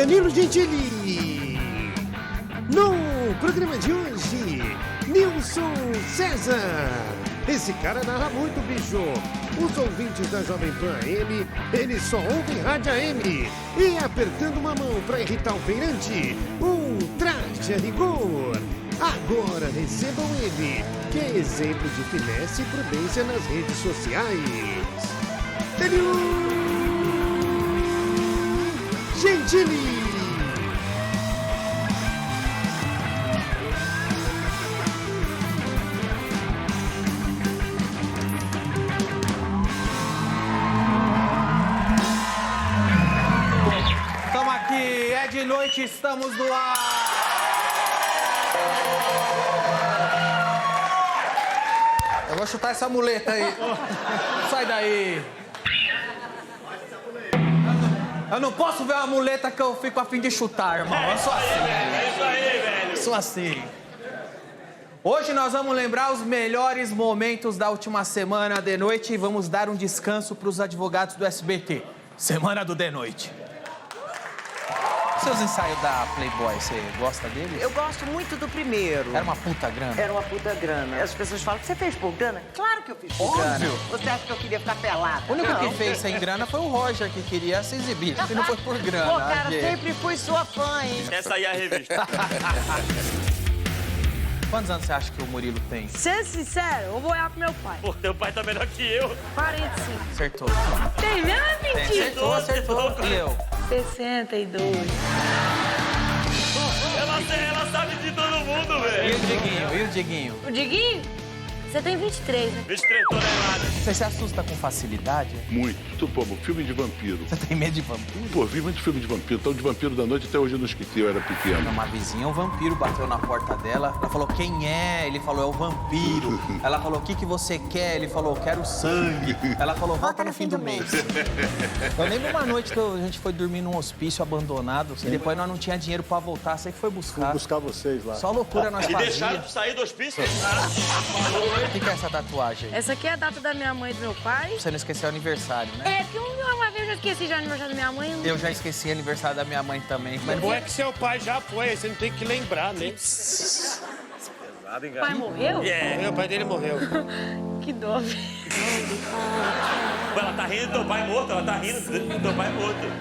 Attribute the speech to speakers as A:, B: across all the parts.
A: Danilo Gentili. No programa de hoje, Nilson César. Esse cara narra muito, bicho. Os ouvintes da Jovem Pan AM, eles só ouvem rádio AM. E apertando uma mão pra irritar o feirante, um traje a rigor. Agora recebam ele, que é exemplo de finesse e prudência nas redes sociais. Danilo Gentili.
B: Estamos aqui, é de noite, estamos no ar. Eu vou chutar essa muleta aí. Sai daí. Eu não posso ver uma muleta que eu fico a fim de chutar, irmão. Eu sou assim.
C: É isso aí, velho.
B: Sou assim. Hoje nós vamos lembrar os melhores momentos da última semana de noite e vamos dar um descanso para os advogados do SBT. Semana do de noite. Seus ensaios da Playboy, você gosta deles?
D: Eu gosto muito do primeiro.
B: Era uma puta grana?
D: Era uma puta grana. As pessoas falam que você fez por grana. Claro que eu fiz por
B: Óbvio.
D: grana. Você acha que eu queria ficar pelado?
B: O único
D: Não.
B: que fez sem grana foi o Roger, que queria se exibir. Se não foi por grana.
D: Pô, cara,
B: gente.
D: sempre fui sua fã, hein?
C: Essa aí é a revista.
B: Quantos anos você acha que o Murilo tem?
E: Ser sincero, eu vou olhar pro meu pai.
C: Pô, teu pai tá melhor que eu.
E: 45.
B: Acertou.
E: Tem mesmo, é mentira?
B: Acertou. E eu?
E: 62.
C: Ela sabe de todo mundo,
B: E
C: velho.
B: o Diguinho?
E: O Diguinho? Você tem 23, né?
C: 23 toneladas.
B: Você se assusta com facilidade?
F: Muito, pô, filme de vampiro.
B: Você tem medo de vampiro?
F: Pô, vi muito filme de vampiro. Então, de vampiro da noite até hoje eu não esqueci, eu era pequeno.
B: Uma vizinha, um vampiro bateu na porta dela. Ela falou, quem é? Ele falou, é o vampiro. Ela falou, o que você quer? Ele falou, quero sangue. Ela falou, volta no fim do mês. Eu lembro uma noite que a gente foi dormir num hospício abandonado. E depois nós não tinha dinheiro pra voltar. Você que foi buscar.
G: Buscar vocês lá.
B: Só loucura nós
C: E deixaram
B: fazíamos.
C: de sair do hospício?
B: O que é essa tatuagem aí?
E: Essa aqui é a data da minha mãe e do meu pai.
B: Você não esqueceu o aniversário, né?
E: É, porque uma vez eu já esqueci já o aniversário da minha mãe.
B: Eu já esqueci o aniversário da minha mãe também. Mas
A: Bom é que seu pai já foi, aí você não tem que lembrar, né?
E: O pai morreu?
A: O pai dele morreu.
E: Que dó, velho.
C: Ela tá rindo do teu pai morto, ela tá rindo do teu pai morto.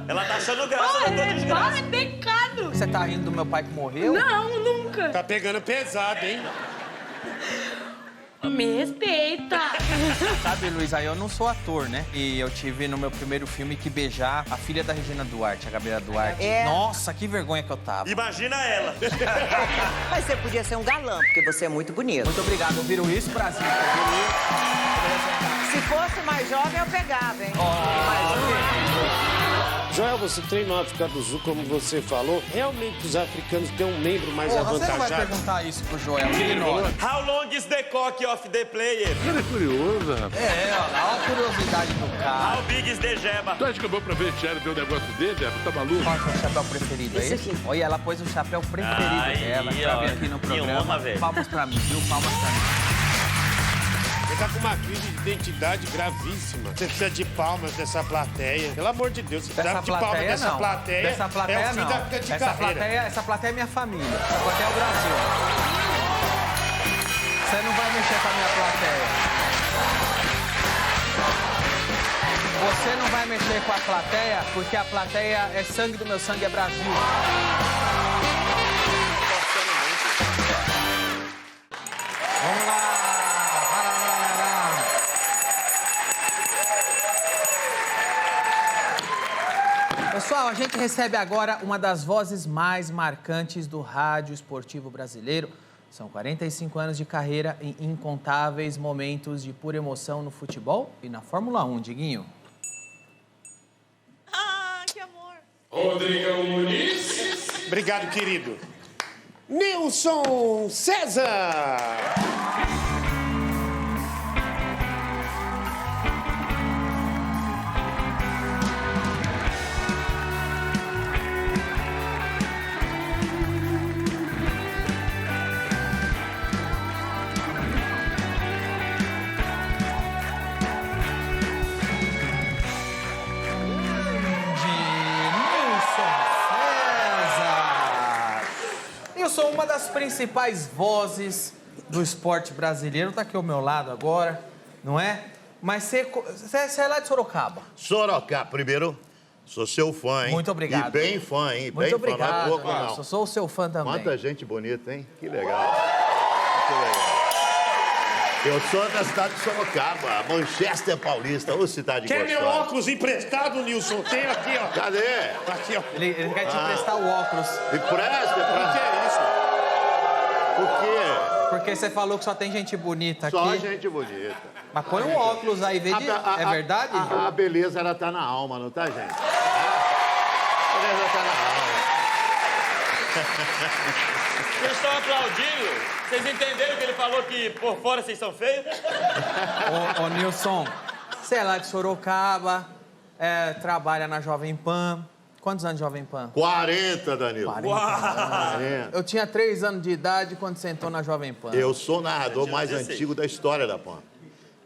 C: Ela tá achando graça da tua desgraça.
E: É pecado.
B: você tá rindo do meu pai que morreu?
E: Não, nunca.
A: Tá pegando pesado, hein?
E: Me respeita.
B: Sabe, Luiz, aí eu não sou ator, né? E eu tive no meu primeiro filme que beijar a filha da Regina Duarte, a Gabriela Duarte.
D: É.
B: Nossa, que vergonha que eu tava.
C: Imagina ela.
D: Mas você podia ser um galã, porque você é muito bonito.
B: Muito obrigado. Ouviram isso, Brasil?
D: Se fosse mais jovem, eu pegava, hein?
A: Joel, você treinou a África do Sul, como você falou. Realmente os africanos têm um membro mais
B: Porra, você não vai
A: avantajado.
B: perguntar isso pro Joel, ele ignora.
C: How long is the cock of the player?
F: Cara, é curioso, rapaz.
B: É, ó, a curiosidade do cara.
C: How big is the jeba?
F: Tu acha que eu vou pra ver sério ver o negócio dele, Zé? Tá maluco?
B: Qual é o seu chapéu preferido, é esse? Olha, ela pôs o chapéu preferido
C: Ai,
B: dela pra
C: ó,
B: vir aqui no
C: que
B: programa.
C: honra, velho.
B: Palmas pra mim, viu? Palmas pra mim.
A: Ele tá com uma crise de identidade gravíssima. Você precisa de palmas dessa plateia. Pelo amor de Deus, você precisa
B: Dessa
A: de palmas
B: plateia,
A: dessa
B: não.
A: plateia.
B: Dessa plateia,
A: é o fim
B: não.
A: de carreira.
B: Essa plateia é minha família. Essa plateia é o Brasil. Você não vai mexer com a minha plateia. Você não vai mexer com a plateia, porque a plateia é sangue do meu sangue, é Brasil. Vamos lá. Pessoal, a gente recebe agora uma das vozes mais marcantes do rádio esportivo brasileiro. São 45 anos de carreira e incontáveis momentos de pura emoção no futebol e na Fórmula 1, Diguinho.
E: Ah, que amor.
H: Rodrigão Muniz.
A: Obrigado, querido. Nilson César.
B: uma das principais vozes do esporte brasileiro, tá aqui ao meu lado agora, não é? Mas você é lá de Sorocaba.
G: Sorocaba, primeiro, sou seu fã, hein?
B: Muito obrigado.
G: E bem fã, hein?
B: Muito
G: bem
B: obrigado.
G: Fã, não é pouco, não.
B: Eu sou o seu fã também.
G: Quanta gente bonita, hein? Que legal. Muito legal. Eu sou da cidade de Sorocaba, Manchester Paulista, ô cidade
A: Quer meu
G: gostosa.
A: óculos emprestado, Nilson? Tem aqui, ó.
G: Cadê?
A: Aqui, ó.
B: Ele quer te emprestar o óculos.
G: Empresta,
A: O que
G: empresta.
A: é isso?
G: Por quê?
B: Porque você falou que só tem gente bonita aqui.
G: Só gente bonita.
B: Mas põe um óculos aí, vê de... É verdade?
G: A beleza, ela tá na alma, não tá, gente? A beleza tá na alma.
C: Vocês estão aplaudindo? Vocês entenderam que ele falou que por fora vocês são feios?
B: Ô, Nilson, você é lá de Sorocaba, trabalha na Jovem Pan. Quantos anos de Jovem Pan?
G: 40, Danilo.
B: 40. Eu tinha 3 anos de idade quando você entrou na Jovem Pan.
G: Eu sou o narrador mais antigo da história da PAN.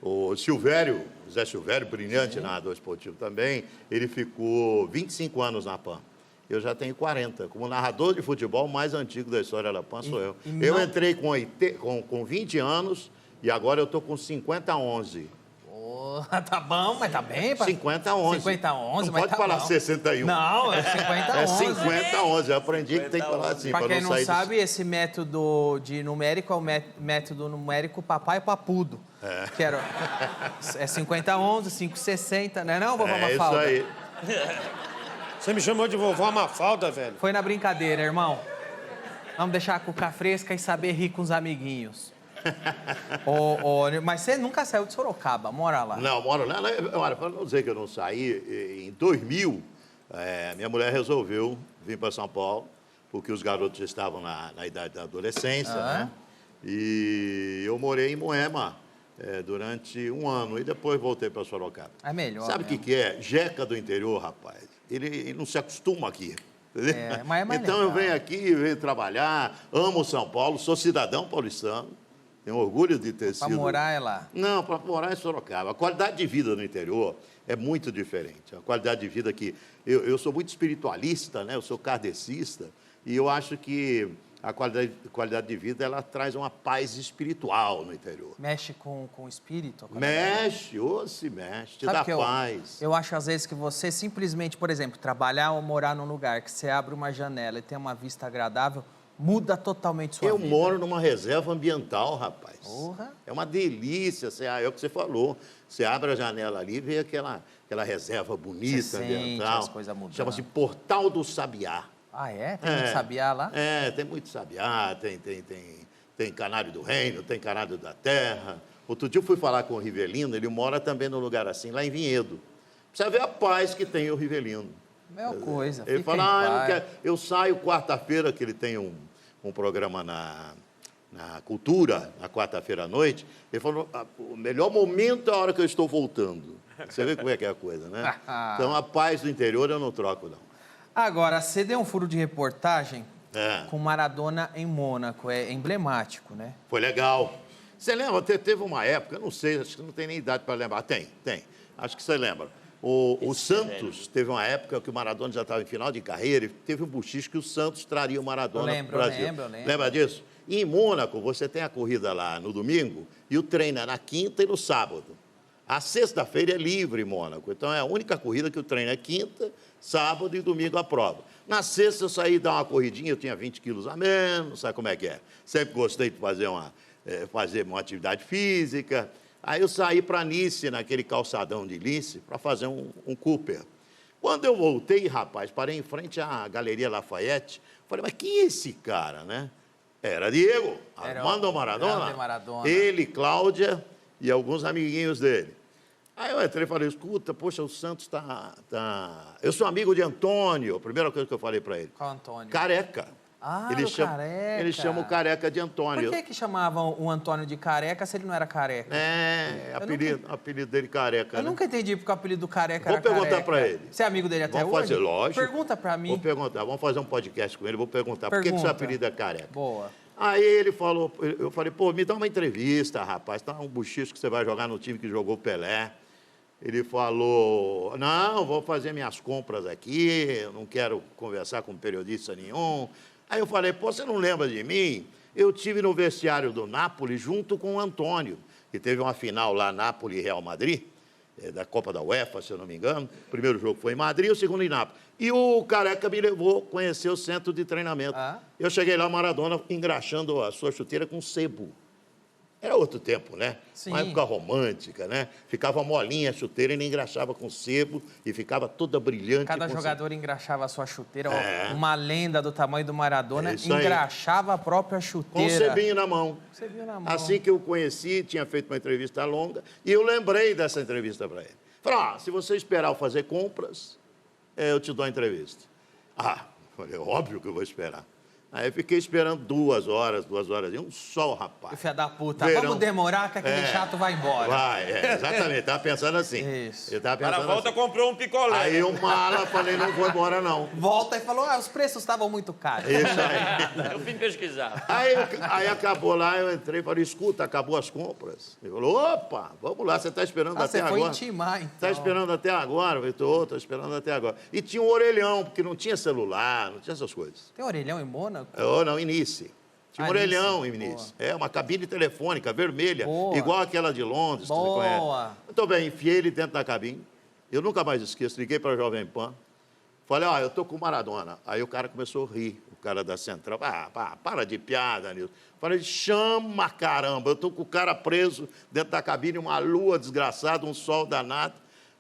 G: O Silvério, Zé Silvério, brilhante narrador esportivo também, ele ficou 25 anos na PAN. Eu já tenho 40. Como narrador de futebol mais antigo da história da PAN sou eu. Eu entrei com 20 anos e agora eu tô com 50-11.
B: Tá bom, mas tá bem, pai.
G: 50-11.
B: 50-11,
G: Não
B: mas
G: pode
B: tá
G: falar
B: bom.
G: 61.
B: Não, é 50-11.
G: É 50-11. Eu aprendi que tem que falar assim.
B: Pra quem não
G: sair
B: sabe, esse método de numérico é o método numérico papai papudo. Que era... É 50-11, 5-60, né não, vovó
G: É isso
B: Mafalda?
G: aí.
A: Você me chamou de vovó Mafalda, velho.
B: Foi na brincadeira, irmão. Vamos deixar a cuca fresca e saber rir com os amiguinhos. Mas você nunca saiu de Sorocaba, mora lá.
G: Não, moro lá. Olha, para não dizer que eu não saí, em 2000, minha mulher resolveu vir para São Paulo, porque os garotos estavam na idade da adolescência, né? E eu morei em Moema durante 1 ano e depois voltei para Sorocaba.
B: É melhor.
G: Sabe o que é? Jeca do interior, rapaz. Ele não se acostuma aqui. Entendeu?
B: Mas é mais
G: então
B: legal.
G: eu venho aqui, venho trabalhar, amo São Paulo, sou cidadão paulistano, tenho orgulho de ter sido...
B: Pra morar é lá.
G: Não, para morar em Sorocaba. A qualidade de vida no interior é muito diferente. A qualidade de vida que... Eu sou muito espiritualista, né? Eu sou kardecista, e eu acho que a qualidade de vida, ela traz uma paz espiritual no interior.
B: Mexe com o espírito?
G: Mexe, ou se mexe, te
B: Sabe
G: dá
B: que
G: paz.
B: Eu acho, às vezes, que você simplesmente, por exemplo, trabalhar ou morar num lugar que você abre uma janela e tem uma vista agradável, muda totalmente sua vida.
G: Eu moro numa reserva ambiental, rapaz.
B: Porra.
G: É uma delícia. É o que você falou. Você abre a janela ali e vê aquela reserva bonita,
B: Você sente
G: ambiental.
B: as coisas mudando.
G: Chama-se Portal do Sabiá.
B: Ah, é? Tem muito sabiá lá?
G: Tem muito sabiá, tem canário do reino, tem canário da terra. Outro dia eu fui falar com o Rivelino, ele mora também num lugar assim, lá em Vinhedo. Precisa ver a paz que tem o Rivelino.
B: Mesma coisa.
G: Ele
B: fica
G: fala,
B: em
G: eu, não
B: paz.
G: quero. Eu saio quarta-feira, que ele tem um programa na Cultura, na quarta-feira à noite. Ele falou, o melhor momento é a hora que eu estou voltando. Você vê como é que é a coisa, né? Então, a paz do interior eu não troco, não.
B: Agora, você deu um furo de reportagem
G: É.
B: com Maradona em Mônaco. É emblemático, né?
G: Foi legal. Você lembra? Teve uma época, eu não sei, acho que não tem nem idade para lembrar. Tem. Acho que você lembra. O Santos teve uma época que o Maradona já estava em final de carreira e teve um buchiche que o Santos traria o Maradona para o Brasil.
B: Eu lembro.
G: Lembra disso? E em Mônaco, você tem a corrida lá no domingo e o treino é na quinta e no sábado. A sexta-feira é livre em Mônaco. Então, é a única corrida que o treino é quinta, sábado e domingo a prova. Na sexta, eu saí dar uma corridinha, eu tinha 20 quilos a menos, sabe como é que é? Sempre gostei de fazer uma atividade física. Aí eu saí para Nice, naquele calçadão de Nice, para fazer um Cooper. Quando eu voltei, rapaz, parei em frente à Galeria Lafayette, falei, mas quem é esse cara, né? Era Diego, Armando Maradona.
B: grande Maradona.
G: Ele, Cláudia e alguns amiguinhos dele. Aí eu entrei e falei, escuta, poxa, o Santos tá... Eu sou amigo de Antônio, a primeira coisa que eu falei para ele.
B: Qual Antônio?
G: Careca.
B: Ah,
G: Careca. Eles chamam o Careca de Antônio.
B: Por que chamavam o Antônio de Careca se ele não era careca?
G: Apelido dele Careca.
B: Eu
G: né?
B: nunca entendi porque o apelido do Careca
G: Vou
B: era Careca.
G: perguntar pra ele.
B: Você é amigo dele até
G: Vamos
B: hoje?
G: fazer, lógico.
B: Pergunta pra mim.
G: Vou perguntar, vamos fazer um podcast com ele, vou perguntar por que seu
B: Pergunta.
G: apelido é Careca.
B: Boa.
G: Aí ele falou, eu falei, pô, me dá uma entrevista, rapaz, tá um buchicho que você vai jogar no time que jogou Pelé. Ele falou, não, vou fazer minhas compras aqui, eu não quero conversar com periodista nenhum. Aí eu falei, pô, você não lembra de mim? Eu tive no vestiário do Napoli junto com o Antônio, que teve uma final lá, Napoli e Real Madrid, da Copa da UEFA, se eu não me engano. O primeiro jogo foi em Madrid, o segundo em Nápoles. E o Careca me levou a conhecer o centro de treinamento. Eu cheguei lá, Maradona engraxando a sua chuteira com sebo. Era outro tempo, né?
B: Sim.
G: Uma época romântica, né? Ficava molinha a chuteira, ele engraxava com sebo e ficava toda brilhante.
B: Cada
G: com
B: jogador engraxava a sua chuteira. Uma lenda do tamanho do Maradona
G: É isso aí.
B: engraxava a própria
G: Com
B: chuteira.
G: sebinho na mão.
B: Sebinho na mão.
G: Assim que eu conheci, tinha feito uma entrevista longa, e eu lembrei dessa entrevista para ele. Falei, se você esperar eu fazer compras, eu te dou a entrevista. Falei, óbvio que eu vou esperar. Aí eu fiquei esperando 2 horas e um sol, rapaz.
B: Filha da puta,
G: Verão.
B: vamos demorar que aquele chato vai embora.
G: Vai, exatamente, tava pensando assim.
B: Isso.
G: Eu tava
C: Para
G: pensando
C: a volta,
G: assim.
C: comprou um picolé.
G: Aí eu mala, falei, não vou embora não.
B: Volta e falou, os preços estavam muito caros.
G: Isso aí.
C: Eu vim pesquisar.
G: Aí acabou lá, eu entrei e falei, escuta, acabou as compras. Ele falou, opa, vamos lá, você está esperando até
B: Você
G: agora.
B: foi intimar, então.
G: Está esperando até agora? Eu falei, estou esperando até agora. E tinha um orelhão, porque não tinha celular, não tinha essas coisas.
B: Tem orelhão em Mônaco?
G: Não, Nice. Tinha um orelhão em Nice. Uma cabine telefônica vermelha,
B: Boa.
G: igual aquela de Londres, você
B: Boa.
G: conhece. Muito bem, enfiei ele dentro da cabine. Eu nunca mais esqueço, liguei para a Jovem Pan. Falei, eu tô com o Maradona. Aí o cara começou a rir, o cara da Central. Para de piada, Nilson. Falei, chama, caramba, eu tô com o cara preso dentro da cabine, uma lua desgraçada, um sol danado.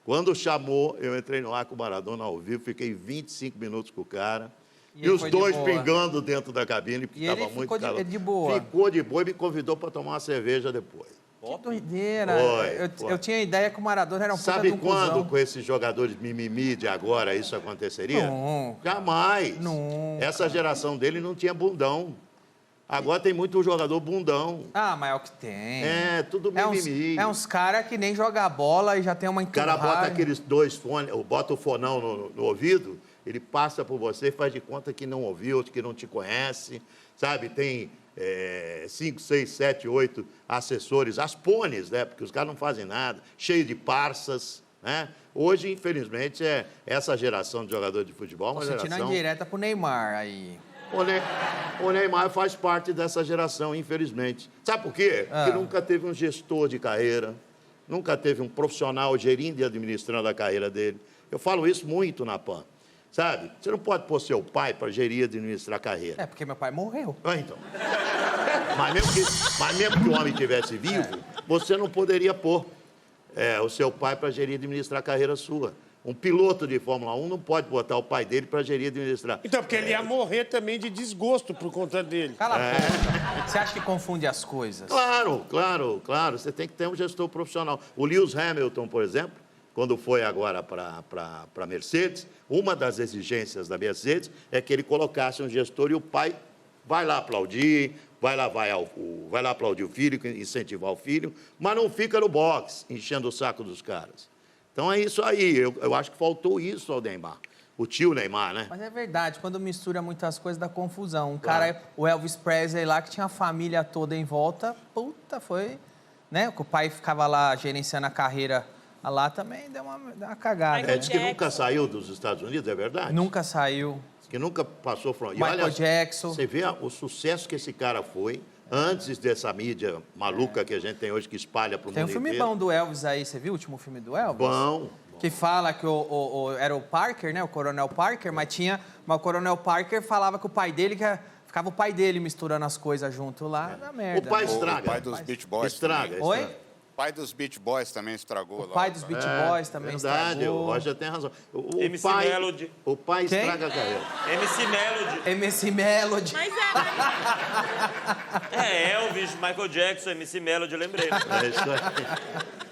G: Quando chamou, eu entrei no ar com o Maradona ao vivo, fiquei 25 minutos com o cara. E os dois pingando dentro da cabine, porque estava muito calor.
B: Ficou de boa?
G: Ficou de boa e me convidou para tomar uma cerveja depois.
B: Que doideira.
G: Foi.
B: Eu tinha a ideia que o Maradona era um puta
G: Sabe
B: de um
G: quando,
B: cuzão.
G: com esses jogadores mimimi de agora, isso aconteceria?
B: Não.
G: Jamais.
B: Nunca.
G: Essa geração dele não tinha bundão. Agora tem muito jogador bundão.
B: Mas é o que tem.
G: Tudo mimimi.
B: É uns caras que nem joga bola e já tem uma
G: O cara
B: enturragem.
G: bota aqueles 2 fones, ou bota o fonão no ouvido, ele passa por você e faz de conta que não ouviu, que não te conhece, sabe? Tem 5, 6, 7, 8 assessores, aspones, né? Porque os caras não fazem nada, cheio de parças, né? Hoje, infelizmente, essa geração de jogador de futebol é uma
B: Tô sentindo
G: geração...
B: a indireta pro Neymar aí.
G: O Neymar faz parte dessa geração, infelizmente. Sabe por quê? Porque nunca teve um gestor de carreira, nunca teve um profissional gerindo e administrando a carreira dele. Eu falo isso muito na PAN. Sabe? Você não pode pôr seu pai para gerir e administrar a carreira.
B: Porque meu pai morreu.
G: Então. Mas mesmo que o homem estivesse vivo, você não poderia pôr o seu pai para gerir e administrar a carreira sua. Um piloto de Fórmula 1 não pode botar o pai dele para gerir e administrar.
A: Então, porque ele ia morrer também de desgosto por conta dele.
B: Cala a boca. Você acha que confunde as coisas?
G: Claro. Você tem que ter um gestor profissional. O Lewis Hamilton, por exemplo, quando foi agora para a Mercedes, uma das exigências da Mercedes é que ele colocasse um gestor e o pai vai lá aplaudir, vai lá aplaudir o filho, incentivar o filho, mas não fica no box enchendo o saco dos caras. Então é isso aí, eu acho que faltou isso ao Neymar. O tio Neymar, né?
B: Mas é verdade, quando mistura muitas coisas dá confusão. Cara, o Elvis Presley lá, que tinha a família toda em volta, foi... Né? O pai ficava lá gerenciando a carreira lá também, deu uma cagada.
G: Diz que nunca saiu dos Estados Unidos, é verdade?
B: Nunca saiu.
G: Diz que nunca passou fronteira.
B: Michael Jackson.
G: Você vê o sucesso que esse cara foi, antes dessa mídia maluca que a gente tem hoje, que espalha para o mundo
B: Tem um filme
G: inteiro.
B: bom do Elvis aí, você viu o último filme do Elvis?
G: Bom.
B: Que fala que era o Parker, né? O Coronel Parker, mas o Coronel Parker falava que o pai dele, ficava o pai dele misturando as coisas junto lá, na merda.
G: O pai
B: né?
G: estraga.
I: O pai dos Beach Boys
G: Estraga.
B: Oi?
I: O pai dos Beach Boys também estragou
B: O
I: lá.
B: pai dos Beach Boys também
G: Verdade,
B: estragou.
G: o Roger tem razão.
C: MC Melody.
G: O pai
B: Quem?
G: estraga a carreira.
C: MC Melody.
B: MC Melody.
E: Mas
C: Elvis, Michael Jackson, MC Melody, eu lembrei.
G: É isso aí.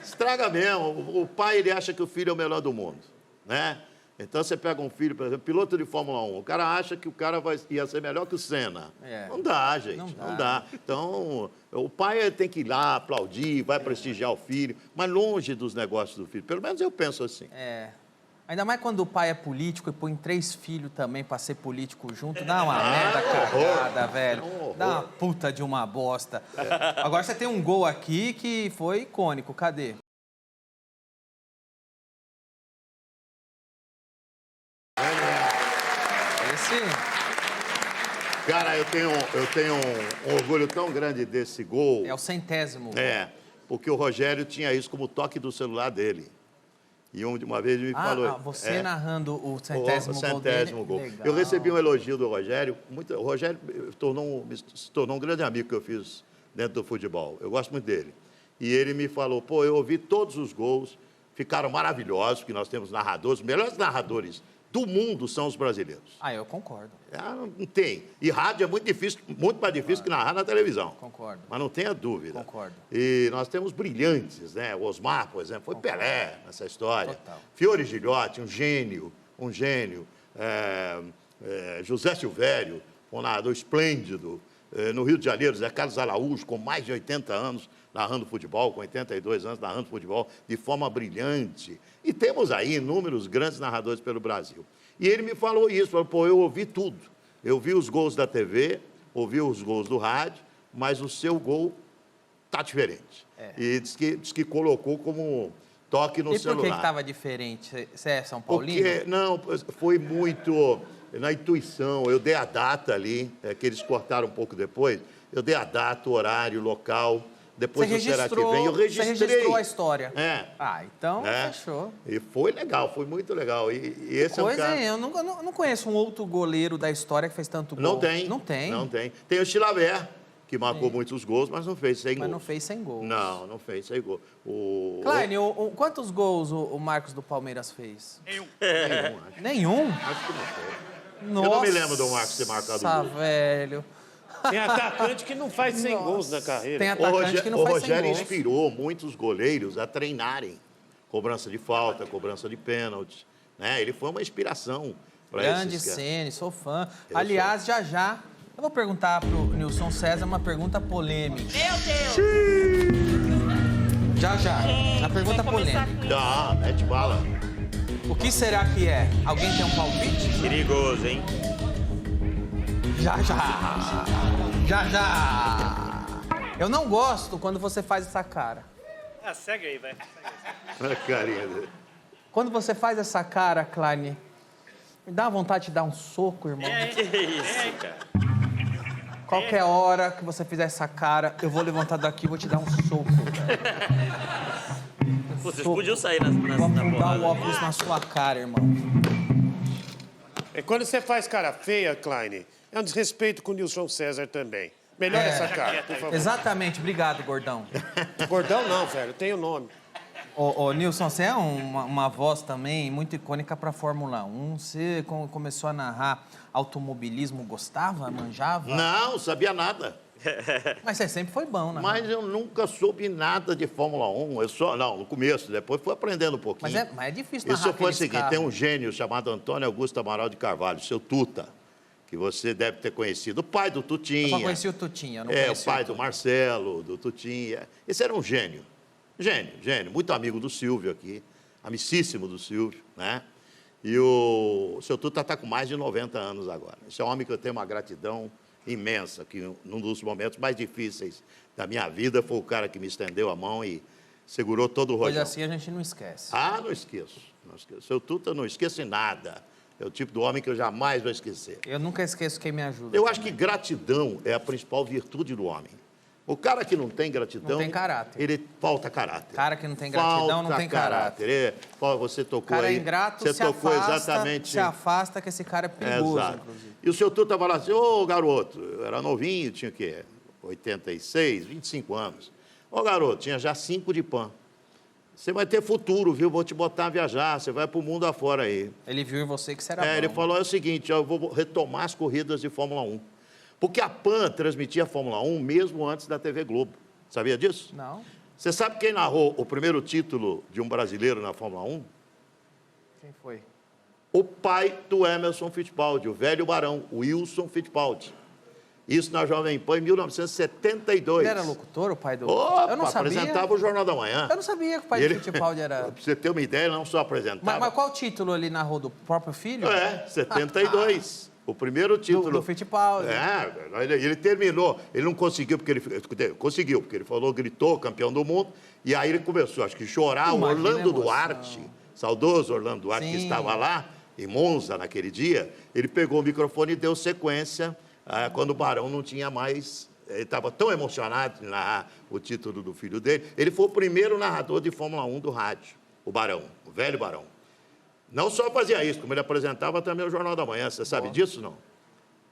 G: Estraga mesmo. O pai, ele acha que o filho é o melhor do mundo, né? Então, você pega um filho, por exemplo, piloto de Fórmula 1, o cara acha que o cara ia ser melhor que o Senna. Não dá, gente, não dá. Então, o pai tem que ir lá aplaudir, vai prestigiar o filho, mas longe dos negócios do filho. Pelo menos eu penso assim.
B: Ainda mais quando o pai é político e põe 3 filhos também pra ser político junto, dá uma merda cagada, velho. Dá uma puta de uma bosta. Agora você tem um gol aqui que foi icônico, cadê?
G: Cara, eu tenho um orgulho tão grande desse gol.
B: É o 100º.
G: É, porque o Rogério tinha isso como toque do celular dele. E uma vez ele me falou...
B: você narrando o
G: o
B: 100º gol dele.
G: 100º gol.
B: Legal.
G: Eu recebi um elogio do Rogério. O Rogério se tornou um grande amigo que eu fiz dentro do futebol. Eu gosto muito dele. E ele me falou, pô, eu ouvi todos os gols, ficaram maravilhosos, porque nós temos narradores, os melhores narradores do mundo são os brasileiros.
B: Ah, eu concordo.
G: Não tem. E rádio é muito difícil, muito mais difícil que narrar na televisão.
B: Concordo.
G: Mas não tenha dúvida.
B: Concordo.
G: E nós temos brilhantes, né? O Osmar, por exemplo, foi Pelé nessa história.
B: Total.
G: Fiore Gilhote, um gênio. José Silvério, um narrador esplêndido. No Rio de Janeiro, Zé Carlos Araújo, com mais de 80 anos narrando futebol, com 82 anos narrando futebol de forma brilhante. E temos aí inúmeros grandes narradores pelo Brasil. E ele me falou isso, falou, pô, eu ouvi tudo. Eu vi os gols da TV, ouvi os gols do rádio, mas o seu gol tá diferente. E diz que colocou como toque no celular.
B: E por que estava diferente? Você é São Paulino?
G: Porque, não, foi muito na intuição. Eu dei a data ali, que eles cortaram um pouco depois. Eu dei a data, o horário, o local. Depois do Será que Vem, eu registrei.
B: Você registrou a história.
G: É.
B: Ah, então fechou.
G: E foi legal, foi muito legal. E esse é um cara...
B: Eu não conheço um outro goleiro da história que fez tanto gol.
G: Não tem.
B: Não tem.
G: Não tem. Tem o Chilaver, que marcou muitos gols, mas não fez 100 gols.
B: Mas não fez 100 gols.
G: Não fez 100 gols.
B: Klein, quantos gols o Marcos do Palmeiras fez?
G: Nenhum, acho.
B: Nenhum?
G: Acho que não foi.
B: Nossa,
G: Eu não me lembro do Marcos ter marcado gol.
B: velho.
A: Tem atacante que não faz 100 gols na carreira.
B: Tem atacante que não faz 100
G: Rogério
B: gols.
G: inspirou muitos goleiros a treinarem cobrança de falta, cobrança de pênalti. Né? Ele foi uma inspiração para
B: Grande
G: esses caras.
B: Ceni, sou fã. Aliás, já, eu vou perguntar pro Nilson César uma pergunta polêmica.
E: Meu Deus!
B: Já. A pergunta polêmica.
G: Tá, mete bala.
B: O que será que é? Alguém tem um palpite?
C: Perigoso, hein?
B: Já. Eu não gosto quando você faz essa cara.
C: Ah, segue aí, vai.
G: Olha a carinha dele.
B: Quando você faz essa cara, Klein, me dá vontade de dar um soco, irmão.
C: Que isso, cara?
B: Qualquer hora que você fizer essa cara, eu vou levantar daqui e vou te dar um soco.
C: Pô, vocês podiam sair na
B: Vou dar
C: porrada.
B: o óculos na sua cara, irmão.
A: E quando você faz cara feia, Klein, é um desrespeito com o Nilson César também. Melhor essa cara, por favor.
B: Exatamente, obrigado, gordão.
A: Gordão não, velho, tem o nome.
B: Ô, Nilson, você é uma voz também muito icônica para Fórmula 1. Você começou a narrar automobilismo, gostava, manjava?
G: Não, sabia nada.
B: Mas você sempre foi bom, né?
G: Mas eu nunca soube nada de Fórmula 1. Não, no começo, depois fui aprendendo um pouquinho.
B: Mas é difícil narrar
G: Isso foi o
B: aqueles
G: seguinte,
B: carros.
G: tem um gênio chamado Antônio Augusto Amaral de Carvalho, seu Tuta, que você deve ter conhecido, o pai do Tutinha.
B: Eu só conheci o Tutinha, não
G: o
B: conheci
G: pai
B: o
G: do Marcelo, do Tutinha. Esse era um gênio. Gênio. Muito amigo do Silvio aqui, amicíssimo do Silvio, né? E o seu Tuta está com mais de 90 anos agora. Esse é um homem que eu tenho uma gratidão imensa, que num dos momentos mais difíceis da minha vida foi o cara que me estendeu a mão e segurou todo o rojão.
B: Coisa assim a gente não esquece.
G: Ah, não esqueço. Seu Tuta, não esqueço em nada. É o tipo do homem que eu jamais vou esquecer.
B: Eu nunca esqueço quem me ajuda.
G: Eu acho que gratidão é a principal virtude do homem. O cara que não tem gratidão...
B: Não tem caráter.
G: Ele falta caráter.
B: Cara que não tem gratidão não tem caráter.
G: Você tocou
B: Cara
G: aí...
B: ingrato
G: você
B: se
G: tocou
B: afasta,
G: exatamente...
B: se afasta, que esse cara é perigoso,
G: Exato.
B: inclusive.
G: E o seu Tuta falava assim, ô garoto, eu era novinho, tinha o quê? 86, 25 anos. Ô garoto, tinha já 5 de PAN. Você vai ter futuro, viu? Vou te botar a viajar, você vai pro mundo afora aí.
B: Ele viu em você que você era bom.
G: Ele falou o seguinte, eu vou retomar as corridas de Fórmula 1. Porque a PAN transmitia a Fórmula 1 mesmo antes da TV Globo. Sabia disso?
B: Não.
G: Você sabe quem narrou o primeiro título de um brasileiro na Fórmula 1?
B: Quem foi?
G: O pai do Emerson Fittipaldi, o velho barão, o Wilson Fittipaldi. Isso na Jovem Pan em 1972.
B: Ele era locutor, o pai do...
G: Opa,
B: eu não sabia.
G: apresentava o Jornal da Manhã.
B: Eu não sabia que o pai do Fittipaldi era...
G: Pra você ter uma ideia, ele não só apresentava...
B: Mas qual título ele narrou? Do próprio filho?
G: 72. O primeiro título...
B: Do Fittipaldi.
G: Ele terminou. Ele não conseguiu, porque ele... Conseguiu, porque ele falou, gritou, campeão do mundo. E aí ele começou, acho que chorar. O Orlando Duarte, saudoso Orlando Duarte, que estava lá, em Monza, naquele dia, ele pegou o microfone e deu sequência quando o Barão não tinha mais... Ele estava tão emocionado de narrar o título do filho dele. Ele foi o primeiro narrador de Fórmula 1 do rádio, o Barão, o velho Barão. Não só fazia isso, como ele apresentava também o Jornal da Manhã. Você sabe disso, não?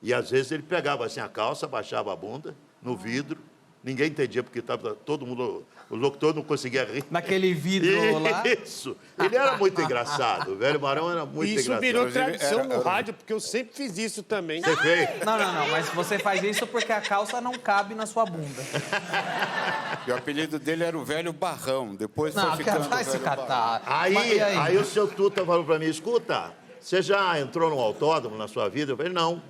G: E, às vezes, ele pegava assim a calça, baixava a bunda no vidro. Ninguém entendia porque estava todo mundo... O locutor não conseguia rir.
B: Naquele vidro lá?
G: Isso. Ele era muito engraçado. O velho Barão era muito engraçado.
A: Isso virou tradição no rádio, porque eu sempre fiz isso também.
G: Você fez?
B: Não, mas você faz isso porque a calça não cabe na sua bunda.
I: E o apelido dele era o velho Barrão. Depois
B: Não,
I: foi ficando
B: vai
I: o
B: se
I: velho Barrão.
B: catar.
G: Aí o seu Tuta falou para mim, escuta, você já entrou num autódromo na sua vida? Eu falei, não.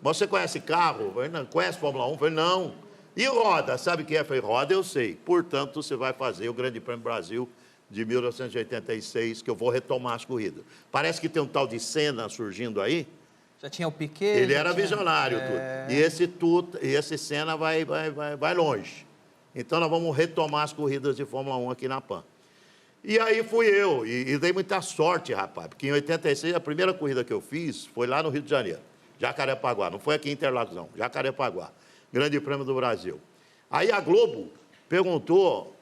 G: Você conhece carro? Eu falei, não. Conhece Fórmula 1? Eu falei, não. E roda, sabe o que é? Eu falei, roda eu sei. Portanto, você vai fazer o Grande Prêmio Brasil de 1986, que eu vou retomar as corridas. Parece que tem um tal de Senna surgindo aí.
B: Já tinha o Piquet.
G: Ele era visionário, tudo. E esse Senna vai longe. Então, nós vamos retomar as corridas de Fórmula 1 aqui na PAN. E aí fui eu, e dei muita sorte, rapaz, porque em 86, a primeira corrida que eu fiz foi lá no Rio de Janeiro, Jacarepaguá. Não foi aqui em Interlagos, não, Jacarepaguá. Grande Prêmio do Brasil. Aí a Globo perguntou,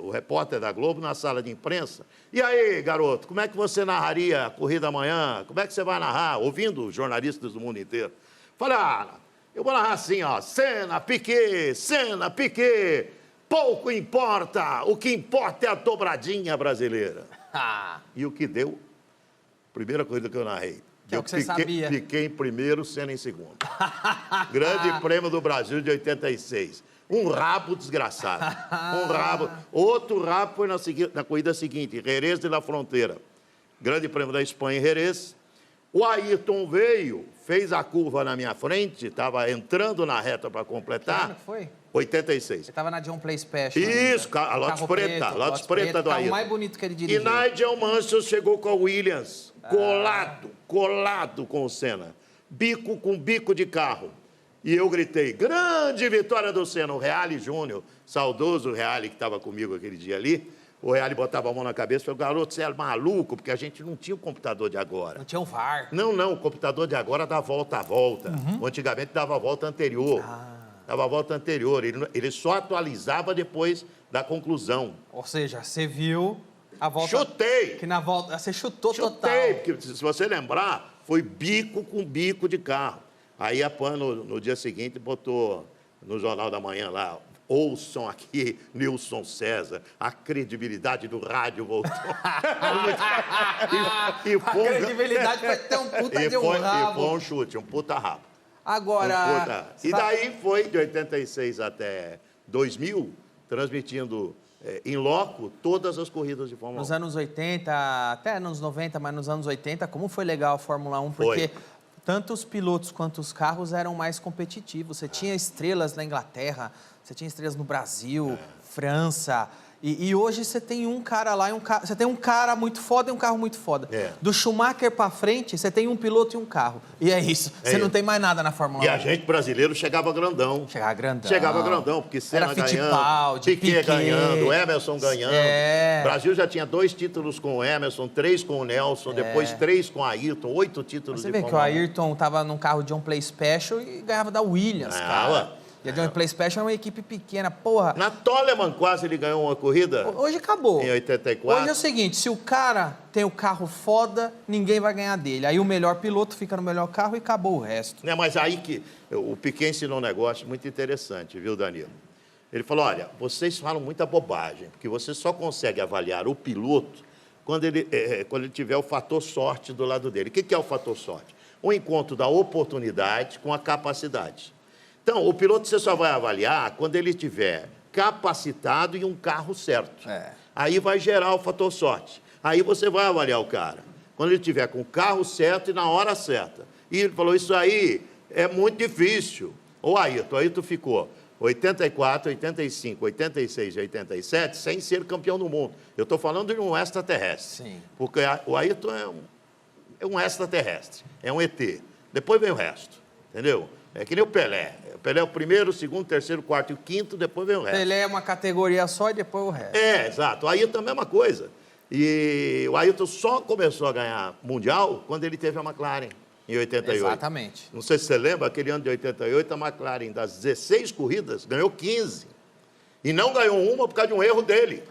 G: o repórter da Globo, na sala de imprensa, e aí, garoto, como é que você narraria a corrida amanhã? Como é que você vai narrar? Ouvindo jornalistas do mundo inteiro. Falei, eu vou narrar assim, ó, Senna, Piquet, pouco importa, o que importa é a dobradinha brasileira. E o que deu? Primeira corrida que eu narrei.
B: Que é o que você sabia.
G: Fiquei em primeiro, Senna em segundo. Grande Prêmio do Brasil de 86. Um rabo desgraçado. Um rabo. Outro rabo foi na corrida seguinte, Jerez de la Fronteira. Grande Prêmio da Espanha em Jerez. O Ayrton veio, fez a curva na minha frente, estava entrando na reta para completar.
B: Que ano que foi?
G: 86.
B: Você estava na John Play Special.
G: Isso,
B: ainda.
G: a Lotus Preta. Lotus Preta do Ayrton.
B: O mais bonito que ele
G: E
B: dirigiu.
G: Nigel Mansell chegou com a Williams, colado com o Senna. Bico com bico de carro. E eu gritei, grande vitória do Senna. O Reale Júnior, saudoso Reale que estava comigo aquele dia ali, o Reale botava a mão na cabeça e falou, garoto, você é maluco, porque a gente não tinha o computador de agora.
B: Não tinha um VAR.
G: Não, o computador de agora dá volta a volta. Antigamente dava a volta anterior. Dava a volta anterior. Ele só atualizava depois da conclusão.
B: Ou seja, você viu a volta...
G: Chutei!
B: Que na volta... Você chutou total.
G: Chutei, porque se você lembrar, foi bico com bico de carro. Aí a PAN, no dia seguinte, botou no Jornal da Manhã lá, ouçam aqui, Nilson César, a credibilidade do rádio voltou.
B: A credibilidade foi ter um puta de um rabo.
G: E foi um chute, um puta rabo.
B: Agora...
G: E daí foi de 86 até 2000, transmitindo em loco todas as corridas de Fórmula 1.
B: Nos anos 80, até nos 90, mas nos anos 80, como foi legal a Fórmula 1? Porque tanto os pilotos quanto os carros eram mais competitivos. Você tinha estrelas na Inglaterra, você tinha estrelas no Brasil, França... E hoje você tem um cara lá, você tem um cara muito foda e um carro muito foda. Do Schumacher pra frente, você tem um piloto e um carro. E é isso. Você não tem mais nada na Fórmula 1.
G: E a gente brasileiro chegava grandão. Chegava grandão, porque Senna ganhando, Piquet ganhando, Emerson ganhando. O Brasil já tinha 2 títulos com o Emerson, 3 com o Nelson, depois 3 com o Ayrton, 8 títulos de Fórmula 1.
B: Você vê que o Ayrton tava num carro de John Play Special e ganhava da Williams, cara. E a John Play Special é uma equipe pequena, porra.
G: Na Toleman quase ele ganhou uma corrida.
B: Hoje acabou.
G: Em 84.
B: Hoje é o seguinte, se o cara tem o carro foda, ninguém vai ganhar dele. Aí o melhor piloto fica no melhor carro e acabou o resto.
G: Mas aí que o Piquet ensinou um negócio muito interessante, viu, Danilo? Ele falou, olha, vocês falam muita bobagem, porque você só consegue avaliar o piloto quando ele tiver o fator sorte do lado dele. O que é o fator sorte? O encontro da oportunidade com a capacidade. Então, o piloto você só vai avaliar quando ele estiver capacitado e um carro certo. Aí vai gerar o fator sorte. Aí você vai avaliar o cara. Quando ele estiver com o carro certo e na hora certa. E ele falou, isso aí é muito difícil. O Ayrton ficou 84, 85, 86 e 87 sem ser campeão do mundo. Eu estou falando de um extraterrestre.
B: Sim.
G: Porque o Ayrton é um extraterrestre, é um ET. Depois vem o resto, entendeu? É que nem o Pelé. O Pelé é o primeiro, o segundo, o terceiro, o quarto e o quinto, depois vem o resto.
B: Pelé é uma categoria só e depois o resto.
G: Exato. O Ayrton é a mesma coisa. E o Ayrton só começou a ganhar Mundial quando ele teve a McLaren. em 88.
B: Exatamente.
G: Não sei se você lembra, aquele ano de 88, a McLaren, das 16 corridas, ganhou 15. E não ganhou uma por causa de um erro dele.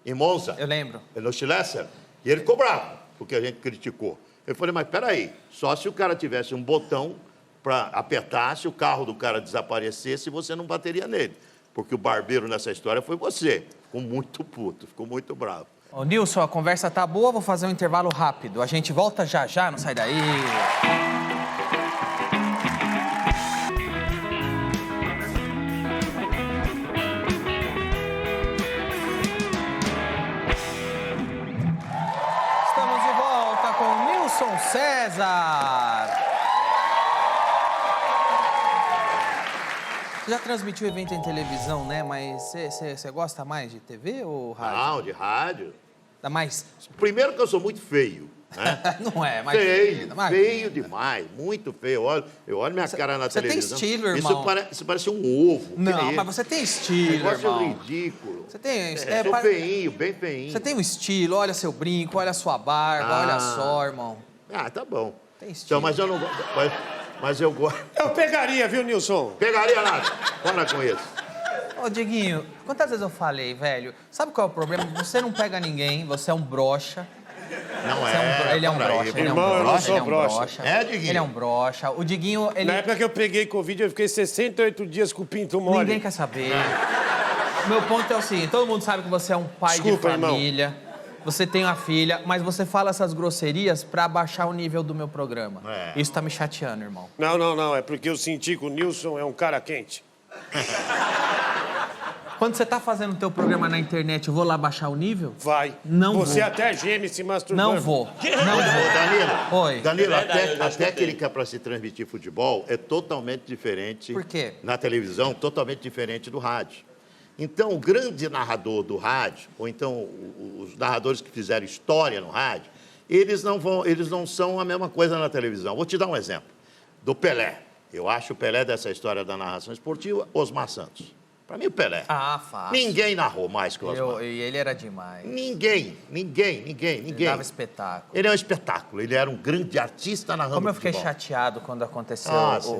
G: Em Monza.
B: Eu lembro.
G: No Schlesser. E ele ficou bravo, porque a gente criticou. Eu falei, mas peraí, só se o cara tivesse um botão para apertar, se o carro do cara desaparecesse, você não bateria nele. Porque o barbeiro nessa história foi você. Ficou muito puto, ficou muito bravo.
B: Ô, Nilson, a conversa tá boa, vou fazer um intervalo rápido. A gente volta já já, não sai daí. Estamos de volta com Nilson César. Você já transmitiu evento em televisão, né? Mas você gosta mais de TV ou rádio?
G: Não, de rádio.
B: Dá mais?
G: Primeiro que eu sou muito feio, né?
B: Não é, mas...
G: Feio demais, muito feio. Eu olho minha cara na televisão.
B: Você tem estilo, irmão.
G: Isso parece um ovo.
B: Não, mas você tem estilo,
G: negócio
B: irmão.
G: ridículo.
B: Você tem...
G: Sou feinho, bem feinho.
B: Você tem um estilo, olha seu brinco, olha sua barba, olha só, irmão.
G: Ah, tá bom.
B: Tem estilo.
G: Então, mas eu não gosto... Mas eu gosto...
A: Eu pegaria, viu, Nilson?
G: Pegaria nada. Para com isso.
B: Ô, Dieguinho, quantas vezes eu falei, velho? Sabe qual é o problema? Você não pega ninguém, você é um broxa.
G: Não é.
B: Ele é um broxa.
A: Irmão, eu não sou broxa.
G: É, Diguinho?
B: Ele é um broxa. O Diguinho, ele...
A: Na época que eu peguei Covid, eu fiquei 68 dias com o pinto mole.
B: Ninguém quer saber. Meu ponto é o seguinte, todo mundo sabe que você é um pai de família. Irmão. Você tem uma filha, mas você fala essas grosserias pra abaixar o nível do meu programa. Isso tá me chateando, irmão.
A: Não. É porque eu senti que o Nilson é um cara quente.
B: Quando você tá fazendo o teu programa na internet, eu vou lá baixar o nível?
A: Vai.
B: Não
A: Você
B: vou.
A: até geme se masturbando.
B: Não vou.
G: Danilo.
B: Oi.
G: Danilo, a técnica para se transmitir futebol é totalmente diferente.
B: Por quê?
G: Na televisão, totalmente diferente do rádio. Então, o grande narrador do rádio, ou então os narradores que fizeram história no rádio, eles não são a mesma coisa na televisão. Vou te dar um exemplo. Do Pelé. Eu acho o Pelé dessa história da narração esportiva, Osmar Santos. Para mim, o Pelé.
B: Ah, fácil.
G: Ninguém narrou mais que o Osmar.
B: E ele era demais.
G: Ninguém.
B: Ele dava espetáculo.
G: Ele é um espetáculo. Ele era um grande artista narrando
B: Como eu fiquei
G: futebol.
B: chateado quando aconteceu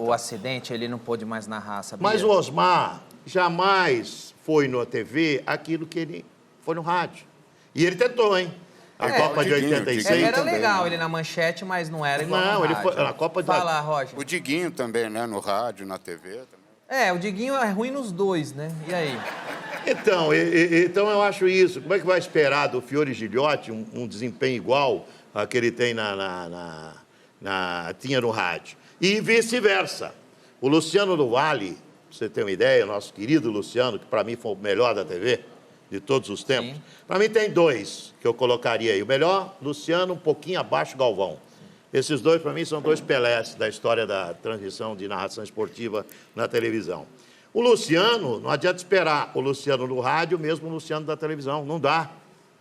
B: o acidente, ele não pôde mais narrar, sabia?
G: Mas o Osmar jamais foi na TV aquilo que ele foi no rádio. E ele tentou, hein? A Copa de 86.
B: Ele era
I: também,
B: legal,
I: né?
B: ele na manchete, mas não era igual
G: Não,
B: no
G: ele
B: rádio.
G: foi na Copa de...
B: Fala, Roger.
I: O Diguinho também, né? No rádio, na TV também.
B: O Diguinho é ruim nos dois, né? E aí?
G: Então, então eu acho isso. Como é que vai esperar do Fiore Gilhote um desempenho igual a que ele tem tinha no rádio? E vice-versa. O Luciano do Vale, pra você ter uma ideia, nosso querido Luciano, que para mim foi o melhor da TV de todos os tempos. Para mim tem dois que eu colocaria aí. O melhor, Luciano, um pouquinho abaixo Galvão. Esses dois, para mim, são dois Pelés da história da transmissão de narração esportiva na televisão. O Luciano, não adianta esperar o Luciano no rádio, mesmo o Luciano da televisão. Não dá,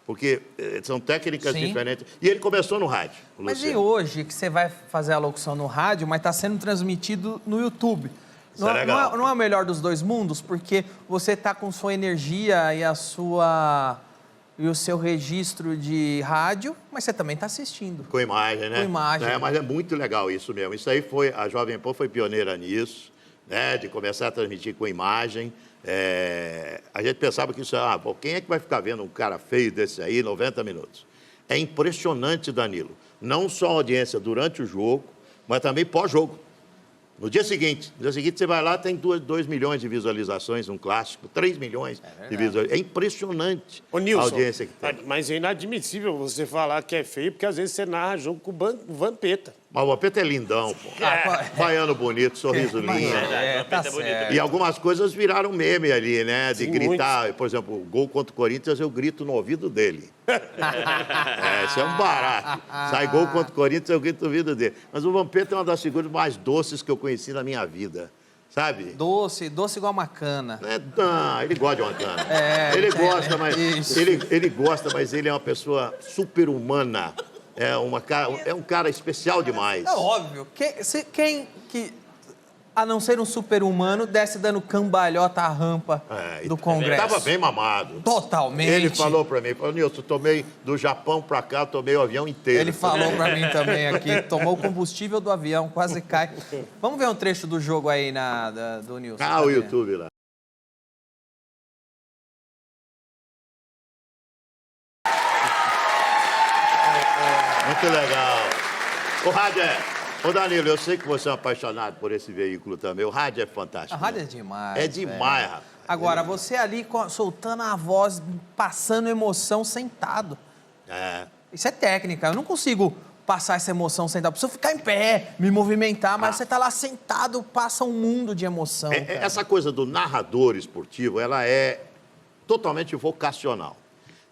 G: porque são técnicas diferentes. E ele começou no rádio, o
B: Mas
G: Luciano.
B: e hoje, que você vai fazer a locução no rádio, mas está sendo transmitido no YouTube?
G: Isso é legal.
B: Não é o melhor dos dois mundos? Porque você está com sua energia e o seu registro de rádio, mas você também está assistindo.
G: Com imagem, né?
B: Com imagem.
G: Mas é muito legal isso mesmo. Isso aí a Jovem Pan foi pioneira nisso, né? De começar a transmitir com imagem. A gente pensava que isso quem é que vai ficar vendo um cara feio desse aí 90 minutos? É impressionante, Danilo. Não só a audiência durante o jogo, mas também pós-jogo. No dia seguinte você vai lá, tem 2 milhões de visualizações, um clássico, 3 milhões de visualizações. É impressionante
A: Nilson,
G: a audiência que tem.
A: Mas é inadmissível você falar que é feio, porque às vezes você narra jogo com o Vampeta.
G: Mas o Vampeta é lindão, pô. Baiano bonito, sorriso lindo.
B: Tá certo.
G: E algumas coisas viraram meme ali, né? De gritar, por exemplo, o gol contra o Corinthians, eu grito no ouvido dele. Isso é um barato. Sai gol contra o Corinthians, eu grito no ouvido dele. Mas o Vampeta é uma das figuras mais doces que eu conheci na minha vida. Sabe?
B: Doce igual uma cana.
G: Não, ele gosta de uma cana. Ele gosta, mas ele é uma pessoa super-humana. É um cara especial demais.
B: É óbvio. a não ser um super-humano, desce dando cambalhota à rampa do Congresso.
G: Estava bem mamado.
B: Totalmente.
G: Ele falou pra mim, Nilson, tomei do Japão pra cá, tomei o avião inteiro.
B: Ele falou pra mim também aqui, tomou o combustível do avião, quase cai. Vamos ver um trecho do jogo aí do Nilson.
G: Ah, o YouTube lá. Muito legal. O rádio Ô, Danilo, eu sei que você é um apaixonado por esse veículo também. O rádio é fantástico.
B: A rádio é demais.
G: É demais, rapaz.
B: Agora, você ali soltando a voz, passando emoção, sentado. Isso é técnica. Eu não consigo passar essa emoção sentado. Eu preciso ficar em pé, me movimentar, mas você tá lá sentado, passa um mundo de emoção.
G: Essa coisa do narrador esportivo, ela é totalmente vocacional.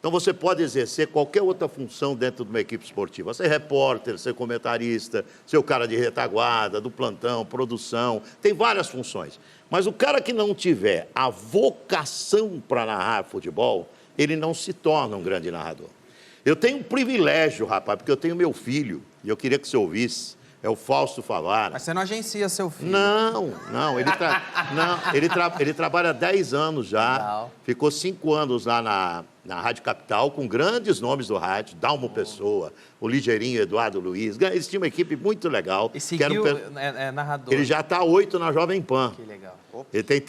G: Então, você pode exercer qualquer outra função dentro de uma equipe esportiva. Ser repórter, ser comentarista, ser o cara de retaguarda, do plantão, produção. Tem várias funções. Mas o cara que não tiver a vocação para narrar futebol, ele não se torna um grande narrador. Eu tenho um privilégio, rapaz, porque eu tenho meu filho, e eu queria que você ouvisse. É o Fausto Favara.
B: Mas você não agencia seu filho.
G: Não. Ele trabalha há 10 anos já.
B: Legal.
G: Ficou 5 anos lá na Rádio Capital, com grandes nomes do rádio. Dalmo Pessoa, o Ligeirinho, Eduardo Luiz. Eles tinham uma equipe muito legal.
B: E seguiu, narrador.
G: Ele já está 8 na Jovem Pan.
B: Que legal.
G: Ele tem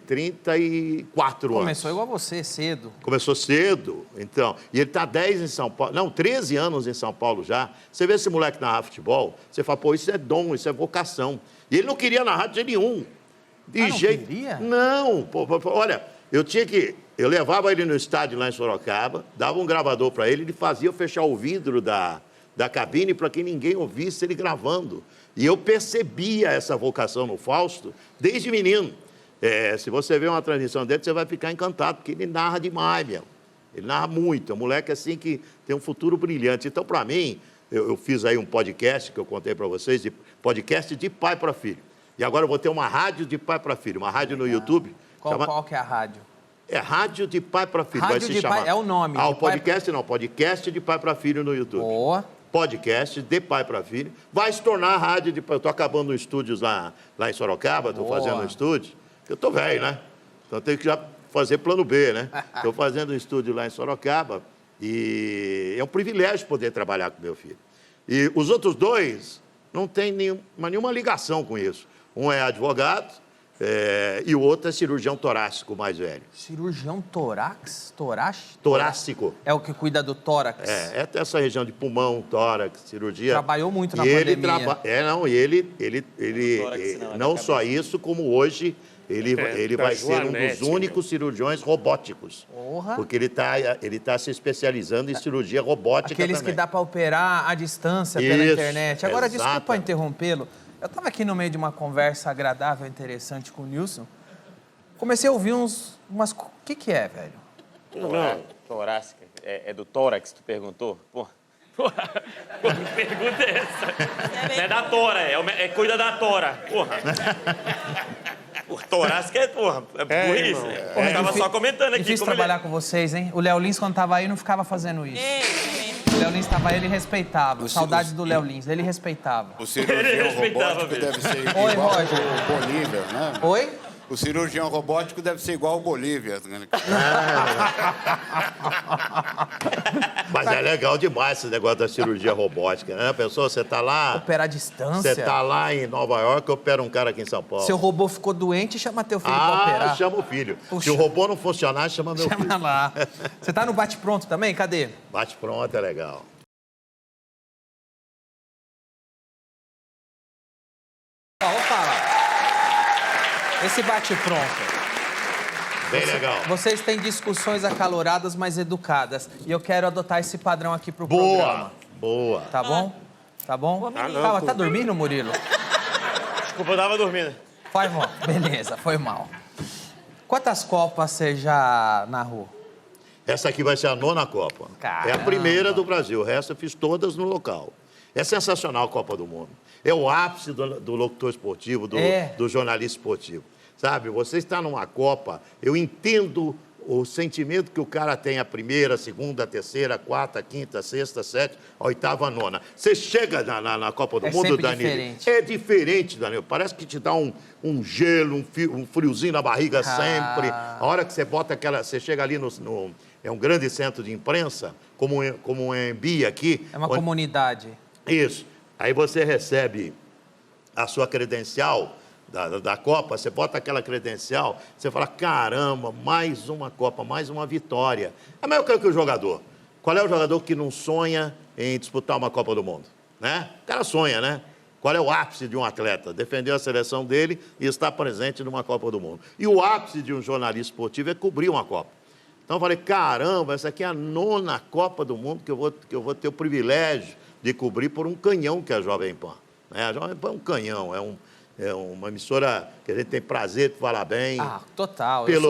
G: 34 anos.
B: Começou igual você, cedo.
G: Começou cedo, então. E ele está 10 em São Paulo. Não, 13 anos em São Paulo já. Você vê esse moleque narrar futebol, você fala, pô, isso é dom, isso é vocação. E ele não queria narrar de jeito nenhum.
B: Não queria?
G: Não, pô, olha, eu levava ele no estádio lá em Sorocaba, dava um gravador para ele, ele fazia eu fechar o vidro da cabine para que ninguém ouvisse ele gravando. E eu percebia essa vocação no Fausto desde menino. Se você ver uma transmissão dele, você vai ficar encantado, porque ele narra demais, meu. Ele narra muito. É um moleque assim que tem um futuro brilhante. Então, para mim, eu fiz aí um podcast que eu contei para vocês, podcast de pai para filho. E agora eu vou ter uma rádio de pai para filho, uma rádio no YouTube.
B: Qual que é a rádio?
G: É rádio de pai para filho.
B: Rádio
G: vai se
B: de
G: chamar.
B: Pai é o nome.
G: O podcast não, podcast de pai para filho no YouTube.
B: Boa.
G: Podcast de pai para filho. Vai se tornar rádio de pai. Eu estou acabando os estúdios lá em Sorocaba, estou fazendo um estúdio. Eu estou velho, né? Então tenho que já fazer plano B, né? Estou fazendo um estúdio lá em Sorocaba e é um privilégio poder trabalhar com meu filho. E os outros dois não têm nenhuma ligação com isso. Um é advogado e o outro é cirurgião torácico mais velho.
B: Cirurgião torácico?
G: Torácico.
B: É o que cuida do tórax?
G: É essa região de pulmão, tórax, cirurgia.
B: Trabalhou muito na pandemia.
G: Não só isso, como hoje ele vai ser um dos únicos cirurgiões robóticos.
B: Porra.
G: Porque ele tá se especializando em cirurgia robótica
B: Aqueles
G: também.
B: que dá para operar à distância pela internet. Agora,
G: exato.
B: desculpa interrompê-lo. Eu estava aqui no meio de uma conversa agradável, interessante com o Nilson. Comecei a ouvir umas... O que é, velho?
C: Não. Torácica. É do tórax, tu perguntou? Porra. Que pergunta é essa? Não é da tora, cuida da tora. Porra. O torácica é burrice. Eu tava só comentando aqui.
B: Difícil trabalhar com vocês, hein? O Léo Lins, quando tava aí, não ficava fazendo isso. O Léo Lins tava aí, ele respeitava. Saudades do Léo Lins, ele respeitava.
I: O cirurgião robótico deve ser igual ao Bolívia, né?
B: Oi?
I: O cirurgião robótico deve ser igual ao Bolívia.
G: Mas é legal demais esse negócio da cirurgia robótica, né? A pessoa, você tá lá...
B: Operar à distância.
G: Você tá lá em Nova York, opera um cara aqui em São Paulo.
B: Seu robô ficou doente, chama teu filho pra operar.
G: Chama o filho.
B: Puxa.
G: Se o robô não funcionar, chama meu filho.
B: Chama lá. Você tá no bate-pronto também? Cadê?
G: Bate-pronto é legal.
B: Vamos falar. Esse bate-pronto.
G: Bem legal.
B: Vocês têm discussões acaloradas, mas educadas. E eu quero adotar esse padrão aqui pro programa.
G: Boa.
B: Tá bom? Tá bom? Calma, tá dormindo, Murilo?
C: Desculpa, eu tava dormindo.
B: Foi mal. Beleza, foi mal. Quantas copas você já narrou?
G: Essa aqui vai ser a 9ª Copa.
B: Caramba.
G: É a primeira do Brasil. O resto eu fiz todas no local. É sensacional a Copa do Mundo. É o ápice do locutor esportivo, do jornalista esportivo. Sabe, você está numa Copa, eu entendo o sentimento que o cara tem a primeira, a segunda, a terceira, a quarta, a quinta, a sexta, a sétima, a oitava, a nona. Você chega na Copa do Mundo, Danilo.
B: Diferente.
G: É diferente, Danilo. Parece que te dá um gelo, um friozinho na barriga sempre. A hora que você bota aquela. Você chega ali é um grande centro de imprensa, como o Embi aqui.
B: É uma comunidade.
G: Isso. Aí você recebe a sua credencial da Copa, você bota aquela credencial, você fala, caramba, mais uma Copa, mais uma vitória. É a mesma coisa que o jogador. Qual é o jogador que não sonha em disputar uma Copa do Mundo? Né? O cara sonha, né? Qual é o ápice de um atleta? Defender a seleção dele e estar presente numa Copa do Mundo. E o ápice de um jornalista esportivo é cobrir uma Copa. Então eu falei, caramba, essa aqui é a 9ª Copa do Mundo que eu vou ter o privilégio de cobrir por um canhão que é a Jovem Pan. A Jovem Pan é um canhão, é uma emissora que a gente tem prazer de falar bem.
B: Ah, total, eu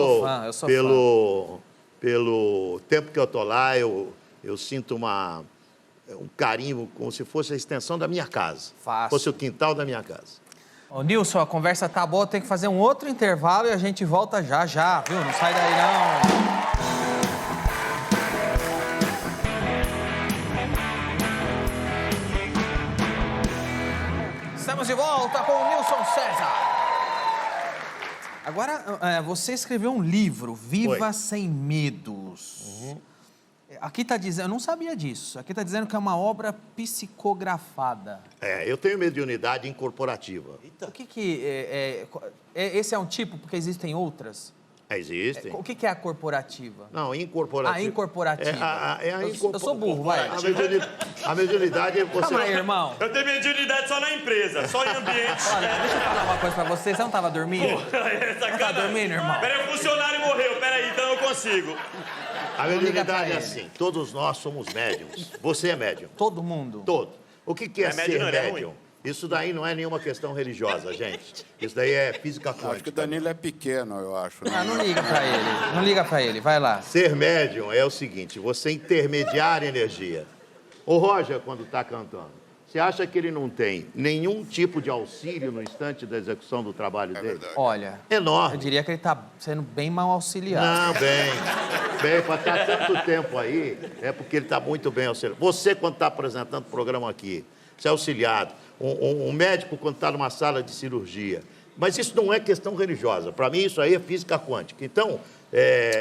B: sou fã,
G: Pelo tempo que eu estou lá, eu sinto um carinho como se fosse a extensão da minha casa.
B: Fácil.
G: Fosse o quintal da minha casa.
B: Ô, Nilson, a conversa tá boa, tem que fazer um outro intervalo e a gente volta já, viu? Não sai daí, não. Estamos de volta com o Nilson César. Agora, você escreveu um livro, Viva
G: Foi.
B: Sem Medos. Aqui está dizendo, eu não sabia disso, aqui está dizendo que é uma obra psicografada.
G: Eu tenho mediunidade incorporativa.
B: O que esse é um tipo, porque existem outras?
G: Existem.
B: O que é a corporativa?
G: Não, incorporativa.
B: A incorporativa. Eu sou burro, vai.
G: A mediunidade é você...
B: Calma aí, irmão.
C: Eu tenho mediunidade só na empresa, só em ambiente.
B: Olha, deixa eu falar uma coisa pra você. Você não tava dormindo?
C: Você
B: tá dormindo, irmão?
C: Peraí, o funcionário morreu. Peraí, então eu consigo.
G: A mediunidade é assim, todos nós somos médiums. Você é médium.
B: Todo mundo?
G: Todo. O que é ser
C: médium não é
G: médium?
C: ruim.
G: Isso daí não é nenhuma questão religiosa, gente. Isso daí é física
I: Acho que o
G: quântica.
I: Danilo é pequeno, eu acho. Né?
B: Não liga pra ele. Não liga pra ele, vai lá.
G: Ser médium é o seguinte, você intermediar energia. O Roger, quando está cantando, você acha que ele não tem nenhum tipo de auxílio no instante da execução do trabalho dele?
I: verdade.
B: Olha,
G: Enorme.
B: eu diria que ele tá sendo bem mal auxiliado.
G: Não, bem, para estar tanto tempo aí, é porque ele está muito bem auxiliado. Você, quando está apresentando o programa aqui, você é auxiliado. Um médico, quando está numa sala de cirurgia. Mas isso não é questão religiosa. Para mim, isso aí é física quântica. Então,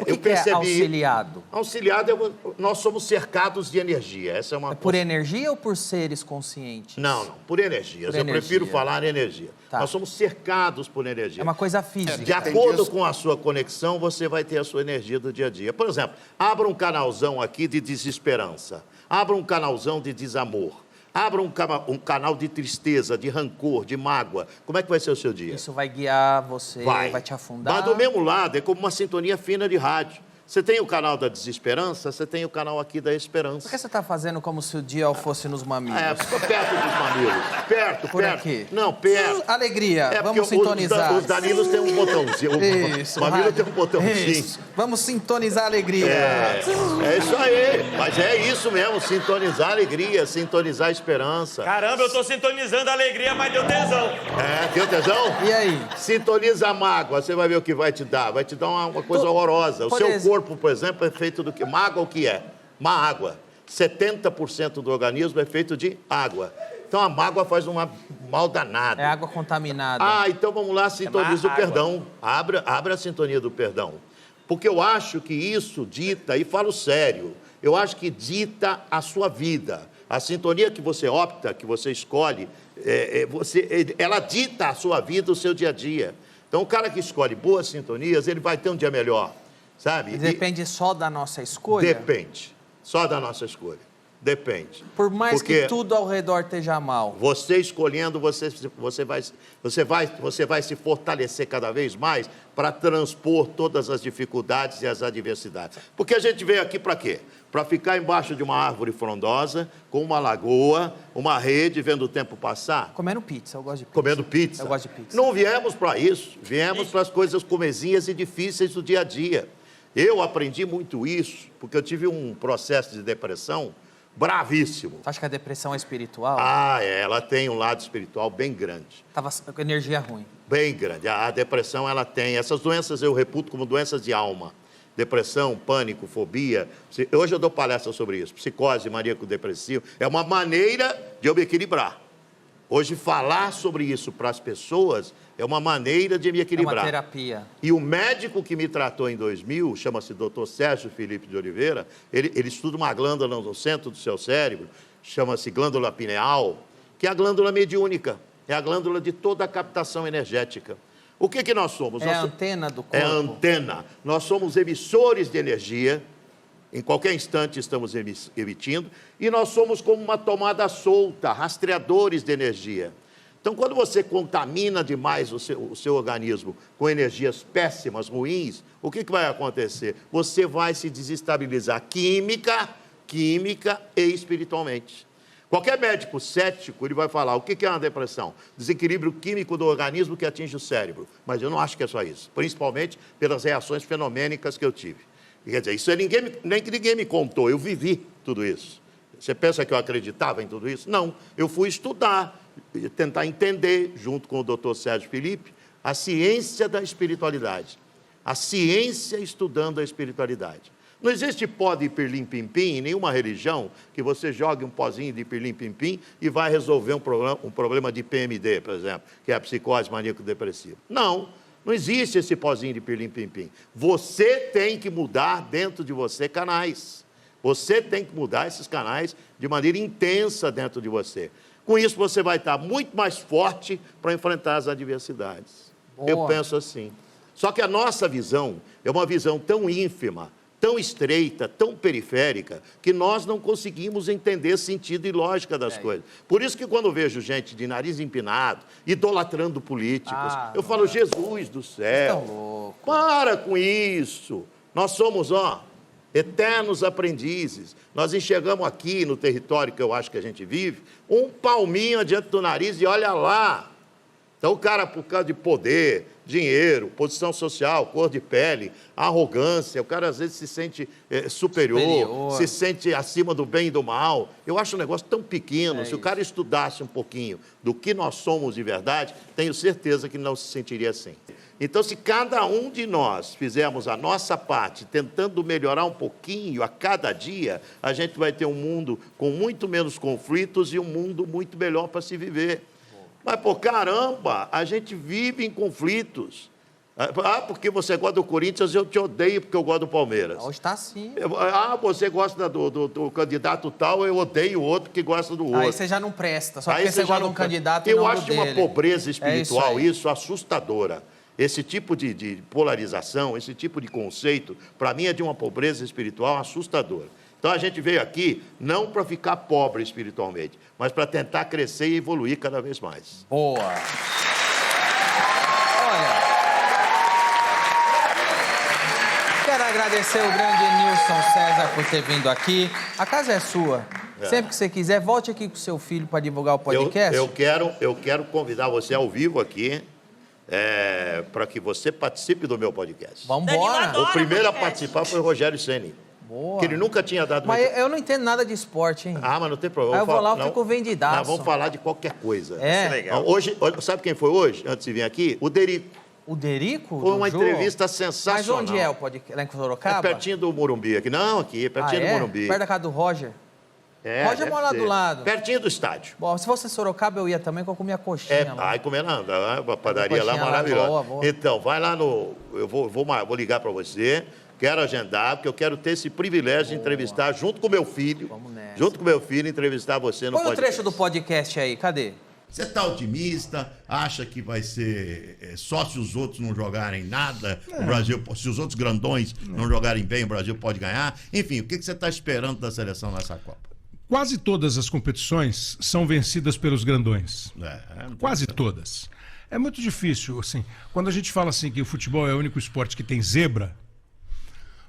B: O que
G: eu percebi...
B: é auxiliado?
G: Auxiliado, nós somos cercados de energia. Essa é uma...
B: É por energia ou por seres conscientes?
G: Não, por energias.
B: Por
G: Eu
B: energia.
G: prefiro falar em energia.
B: Tá.
G: Nós somos cercados por energia.
B: É uma coisa física.
G: De acordo com a sua conexão, você vai ter a sua energia do dia a dia. Por exemplo, abra um canalzão aqui de desesperança. Abra um canalzão de desamor. Abra um canal de tristeza, de rancor, de mágoa. Como é que vai ser o seu dia?
B: Isso vai guiar você, vai te afundar.
G: Mas do mesmo lado, é como uma sintonia fina de rádio. Você tem o canal da desesperança, você tem o canal aqui da esperança.
B: Por que você está fazendo como se o dia fosse nos mamilos?
G: Ficou perto dos mamilos. Perto.
B: Por aqui?
G: Não, perto.
B: Alegria,
G: porque
B: vamos sintonizar.
G: Os Danilos têm um botãozinho.
B: Isso,
G: O mamilo
B: rádio.
G: tem um botãozinho.
B: Isso. Vamos sintonizar a alegria.
G: É isso aí. Mas é isso mesmo, sintonizar a alegria, sintonizar a esperança.
C: Caramba, eu tô sintonizando a alegria, mas deu tesão.
G: Deu tesão?
B: E aí?
G: Sintoniza a mágoa, você vai ver o que vai te dar. Vai te dar uma coisa horrorosa. O
B: por
G: seu
B: exemplo-
G: corpo, por exemplo, é feito do que? Mágoa o que é? Má água. 70% do organismo é feito de água. Então a mágoa faz uma mal danada.
B: É água contaminada.
G: Então vamos lá, sintoniza o perdão. Abra a sintonia do perdão. Porque eu acho que isso dita, e falo sério, eu acho que dita a sua vida. A sintonia que você opta, que você escolhe, ela dita a sua vida, o seu dia a dia. Então o cara que escolhe boas sintonias, ele vai ter um dia melhor, sabe?
B: Depende só da nossa escolha?
G: Depende. Só da nossa escolha. Depende.
B: Por mais
G: Porque
B: que tudo ao redor esteja mal.
G: você escolhendo, você vai se fortalecer cada vez mais para transpor todas as dificuldades e as adversidades. Porque a gente veio aqui para quê? Para ficar embaixo de uma árvore frondosa, com uma lagoa, uma rede, vendo o tempo passar.
B: Comendo pizza, eu gosto de pizza.
G: Comendo pizza.
B: Eu gosto de pizza.
G: Não viemos para isso. Viemos para as coisas comezinhas e difíceis do dia a dia. Eu aprendi muito isso, porque eu tive um processo de depressão bravíssimo.
B: Você acha que a depressão é espiritual?
G: Ela tem um lado espiritual bem grande.
B: Tava com energia ruim.
G: Bem grande. A depressão, ela tem... Essas doenças eu reputo como doenças de alma. depressão, pânico, fobia. Hoje eu dou palestra sobre isso, psicose, maníaco-depressivo. É uma maneira de eu me equilibrar. Hoje, falar sobre isso para as pessoas é uma maneira de me equilibrar.
B: É uma terapia.
G: E o médico que me tratou em 2000, chama-se Dr. Sérgio Felipe de Oliveira, ele estuda uma glândula no centro do seu cérebro, chama-se glândula pineal, que é a glândula mediúnica, é a glândula de toda a captação energética. O que nós somos?
B: É a antena do corpo.
G: É a antena. Nós somos emissores de energia, em qualquer instante estamos emitindo, e nós somos como uma tomada solta, rastreadores de energia. Então, quando você contamina demais o seu organismo com energias péssimas, ruins, o que vai acontecer? Você vai se desestabilizar química e espiritualmente. Qualquer médico cético, ele vai falar, o que é uma depressão? Desequilíbrio químico do organismo que atinge o cérebro. Mas eu não acho que é só isso, principalmente pelas reações fenomênicas que eu tive. Quer dizer, isso nem que ninguém me contou, eu vivi tudo isso. Você pensa que eu acreditava em tudo isso? Não, eu fui estudar, tentar entender, junto com o Dr. Sérgio Felipe, a ciência da espiritualidade. A ciência estudando a espiritualidade. Não existe pó de pirlim-pim-pim em nenhuma religião que você jogue um pozinho de pirlim-pim-pim e vai resolver um problema de PMD, por exemplo, que é a psicose maníaco-depressiva. Não existe esse pozinho de pirlim-pim-pim. Você tem que mudar dentro de você canais. Você tem que mudar esses canais de maneira intensa dentro de você. Com isso, você vai estar muito mais forte para enfrentar as adversidades.
B: Boa.
G: Eu penso assim. Só que a nossa visão é uma visão tão ínfima, tão estreita, tão periférica, que nós não conseguimos entender sentido e lógica das coisas. Por isso que quando eu vejo gente de nariz empinado, idolatrando políticos, eu falo, Jesus do céu, para com isso. Nós somos, eternos aprendizes. Nós enxergamos aqui no território que eu acho que a gente vive, um palminho adiante do nariz e olha lá. Então o cara, por causa de poder, dinheiro, posição social, cor de pele, arrogância, o cara às vezes se sente superior, se sente acima do bem e do mal. Eu acho um negócio tão pequeno. Se o cara estudasse um pouquinho do que nós somos de verdade, tenho certeza que não se sentiria assim. Então, se cada um de nós fizermos a nossa parte, tentando melhorar um pouquinho a cada dia, a gente vai ter um mundo com muito menos conflitos e um mundo muito melhor para se viver. Mas, caramba, a gente vive em conflitos. Porque você gosta do Corinthians, eu te odeio porque eu gosto do Palmeiras.
B: Hoje está assim.
G: Você gosta do candidato tal, eu odeio o outro que gosta do outro.
B: Aí você já não presta, só porque você gosta de um candidato e não do dele.
G: Eu acho de uma pobreza espiritual isso assustadora. Esse tipo de polarização, esse tipo de conceito, para mim é de uma pobreza espiritual assustadora. Então a gente veio aqui não para ficar pobre espiritualmente, mas para tentar crescer e evoluir cada vez mais.
B: Boa! Olha, quero agradecer o grande Nilson César por ter vindo aqui. A casa é sua. Sempre que você quiser, volte aqui com o seu filho para divulgar o podcast.
G: Eu quero convidar você ao vivo aqui. Para que você participe do meu podcast.
B: Vamos embora.
G: O primeiro a participar foi o Rogério Ceni.
B: Boa.
G: Que ele nunca tinha dado...
B: Mas eu não entendo nada de esporte, hein?
G: Mas não tem problema.
B: Aí eu vou lá, eu fico vendidaço.
G: Nós vamos falar de qualquer coisa.
B: É?
G: Legal. Hoje, sabe quem foi hoje, antes de vir aqui? O Derico.
B: O Derico?
G: Foi uma entrevista sensacional.
B: Mas onde é o podcast? Lá em Sorocaba?
G: É pertinho do Morumbi aqui. Não, aqui, pertinho do Morumbi.
B: Perto da casa do Roger? Roger mora lá do lado.
G: Pertinho do estádio.
B: Bom, se fosse Sorocaba, eu ia também, que eu comia coxinha lá.
G: Aí comer nada, a padaria lá maravilhosa. Boa. Então, vai lá no... Eu vou ligar para você, quero agendar, porque eu quero ter esse privilégio de entrevistar junto com meu filho.
B: Vamos nessa.
G: Junto com meu filho, entrevistar você no podcast.
B: Põe o trecho do podcast aí, cadê?
J: Você está otimista? Acha que vai ser só se os outros não jogarem nada, o Brasil, se os outros grandões não jogarem bem, o Brasil pode ganhar? Enfim, o que você está esperando da seleção nessa Copa?
K: Quase todas as competições são vencidas pelos grandões. Quase todas. É muito difícil, assim. Quando a gente fala assim que o futebol é o único esporte que tem zebra,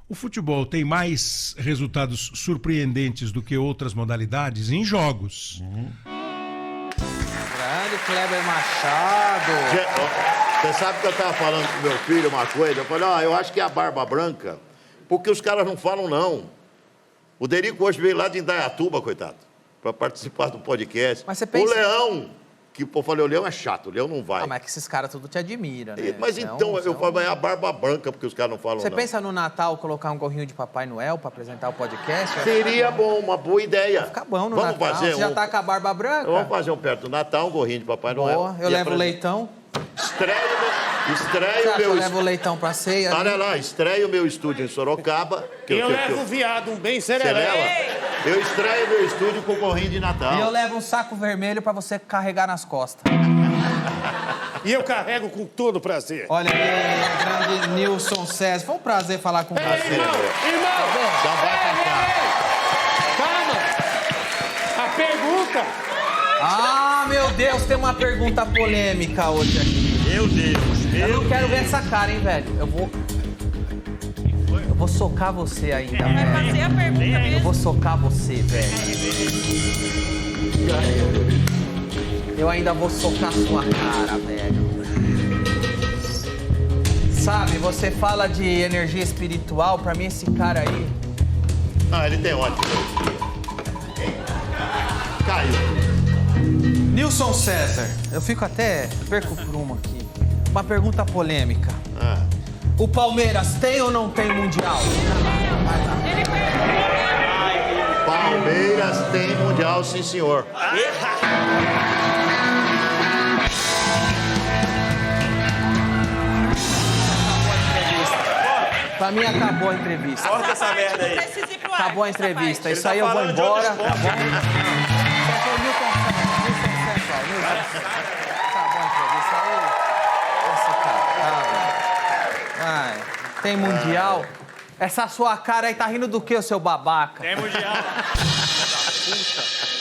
K: o futebol tem mais resultados surpreendentes do que outras modalidades em jogos.
B: Grande Kleber Machado.
G: Você sabe que eu estava falando com meu filho uma coisa? Eu falei, eu acho que é a barba branca, porque os caras não falam não. O Derico hoje veio lá de Indaiatuba, coitado, para participar do podcast.
B: Mas você pensa...
G: O Leão, que o povo fala, o Leão é chato, o Leão não vai.
B: Ah, mas é que esses caras tudo te admiram, né?
G: Mas então, eu falo, é a barba branca, porque os caras não falam
B: Você
G: não.
B: pensa no Natal colocar um gorrinho de Papai Noel pra apresentar o podcast?
G: Seria bom, uma boa ideia.
B: Fica bom no
G: Vamos
B: Natal.
G: fazer
B: Você já tá com a barba branca?
G: Vamos fazer um perto do Natal, um gorrinho de Papai Noel.
B: Boa, eu levo leitão.
G: Estreia
B: Você acha que eu levo leitão pra ceia?
G: Olha lá, estreia o meu estúdio em Sorocaba.
A: Eu levo o viado, um bem
G: Você
A: serelepe.
G: leva? Eu estreio meu estúdio com gorrinho de Natal.
B: E eu levo um saco vermelho pra você carregar nas costas.
A: E eu carrego com todo prazer.
B: Olha aí, grande Nilson César. Foi um prazer falar com você.
A: Irmão!
G: Então vai cantar.
A: Calma! A pergunta...
B: Ah, meu Deus, tem uma pergunta polêmica hoje aqui.
C: Meu Deus,
B: Eu não quero ver essa cara, hein, velho. Eu vou socar você ainda,
E: Vai
B: velho.
E: fazer a pergunta
B: Eu
E: mesmo.
B: vou socar você, velho. Eu ainda vou socar sua cara, velho. Sabe, você fala de energia espiritual, pra mim esse cara aí...
G: Ah, ele tem ótimo. Caiu.
B: Nilson César, eu fico até... perco o prumo aqui. Uma pergunta polêmica. O Palmeiras tem ou não tem Mundial?
G: Palmeiras tem Mundial, sim, senhor.
B: Pra mim acabou a entrevista.
C: Corta essa merda aí.
B: Acabou a entrevista. Isso aí
C: Ele
B: eu
C: tá
B: vou
C: falando de
B: embora.
C: outro
B: Tá
C: esporte.
B: bom? Só foi o Nilson César. Acabou a entrevista aí. Esse cara. Ai, tem Mundial? Essa sua cara aí tá rindo do quê, seu babaca?
C: Tem Mundial. Puta.